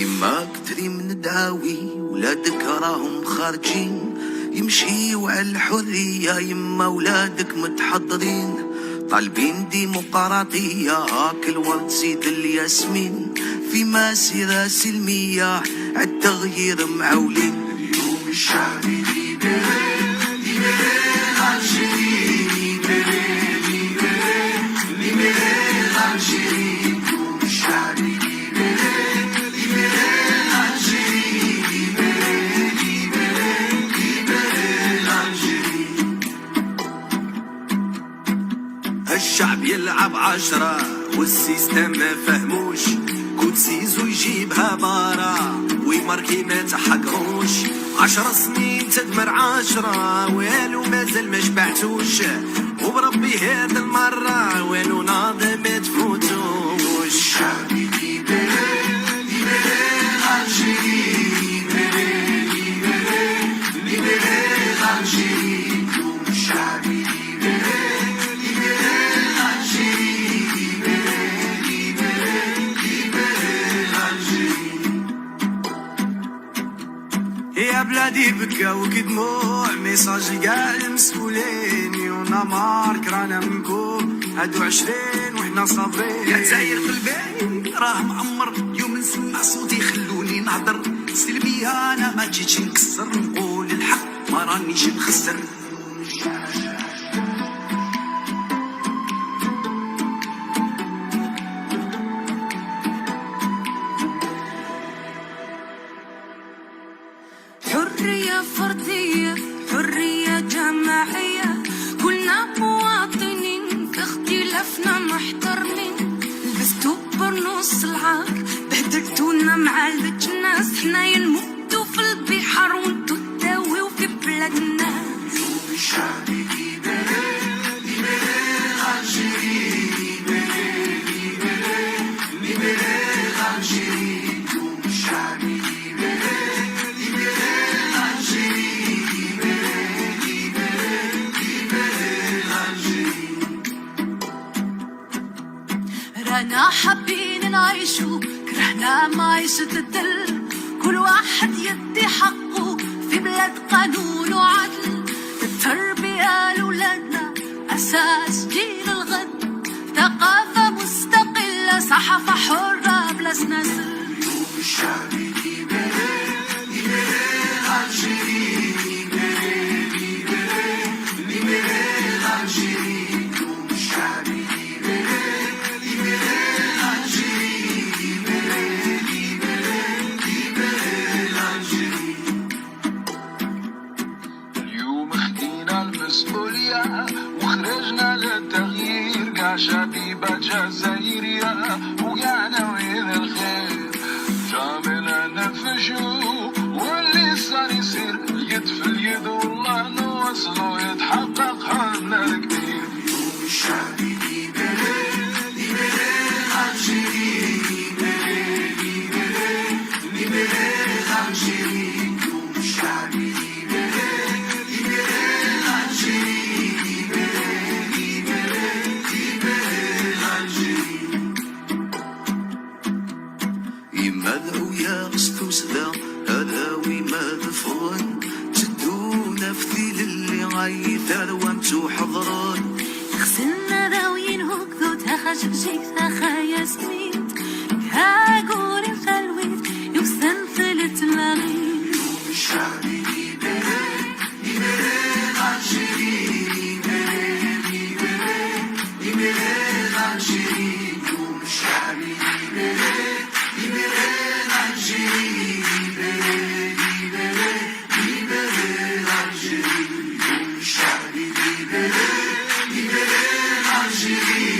يما كتري من الدعاوي ولادك راهم خارجين يمشيو على الحرية، يما ولادك متحضرين طالبين ديمقراطية، هاك الورد زيد الياسمين في مسيرة سلمية عالتغيير معولين. اليوم الشعبي ليبري ليبري الجيري ليبري ليبري ليبري الجيري. اليوم الشعبي ليبري ليبري الجيري ليبري ليبري ليبري الجيري. الشعب يلعب 10 والسيستم ما فهموش، كوتسيزو يجيبها بارا ويماركي ما تحقروش. 10 سنين تدمر 10 والو مازال ما شبعتوش، وبربي هاد المرة والو ناضي ما تفوتوش. شعبي ليبري ليبري الجيري ليبري ليبري ليبري الجيري. اليوم الشعبي ليبري ليبري الجيري ليبري ليبري ليبري الجيري. يا بلادي بكاو كدموع ميساجي قاع المسؤولين، يونا مارك رانا منكم هادو 20 وحنا صابرين. يا تاير قلبي راه معمر يوم نسمع صوتي خلوني نهضر سلمية، انا ما جيتش نكسر نقول الحق ما رانيش نخسر. حرية فردية حرية جماعية، كلنا مواطنين في اختلافنا محترمين. لبستو برنص العار بهدلتونا مع الناس، حنايا نموتو في البحر وانتو تداويو في بلادنا. الشعبي ليبري ليبري الجيري ليبري ليبري ليبري الجيري. اليوم الشعبي ليبري ليبري الجيري ليبري ليبري ليبري الجيري. رانا حابين نعيشو كرهنا معيشة الدل، كل واحد يدي حقه في بلاد قانون وعدل. التربية لولادنا أساس جيل الغد، ثقافة مستقلة صحافة حرة بلا سناسل. اليوم الشعبي ليبري ليبري الجيري ليبري ليبري ليبري الجيري. اليوم الشعبي ليبري ليبري الجيري ليبري ليبري ليبري الجيري. اليوم خدينا المسؤولية وخرجنا للتغيير، قاع شبيبة جزائرية وقاع ناويين الخير. جامنا نفشو واللي صار يصير اليد في اليد والله نوصلو يتحقق حلمنا الكبير. اليوم الشعبي ليبري ليبري الجيري ليبري ليبري ليبري الجيري. اليوم الشعبي ليبري ليبري الجيري ليبري ليبري ليبري الجيري. يما ذويا استوسدا هذاوي ما ذفرن تدونا في ذيل اللي غايثار وانتو حضرن. غسلنا راويين هكذو تاخا شيك تاخا ياسمين، ها قولي خلويت يوسن ثلت مغيب. اليوم الشعبي ليبري ليبري الجيري ليبري ليبري ليبري الجيري. اليوم الشعبي ليبري ليبري الجيري ليبري ليبري ليبري الجيري. اليوم الشعبي ليبري ليبري الجيري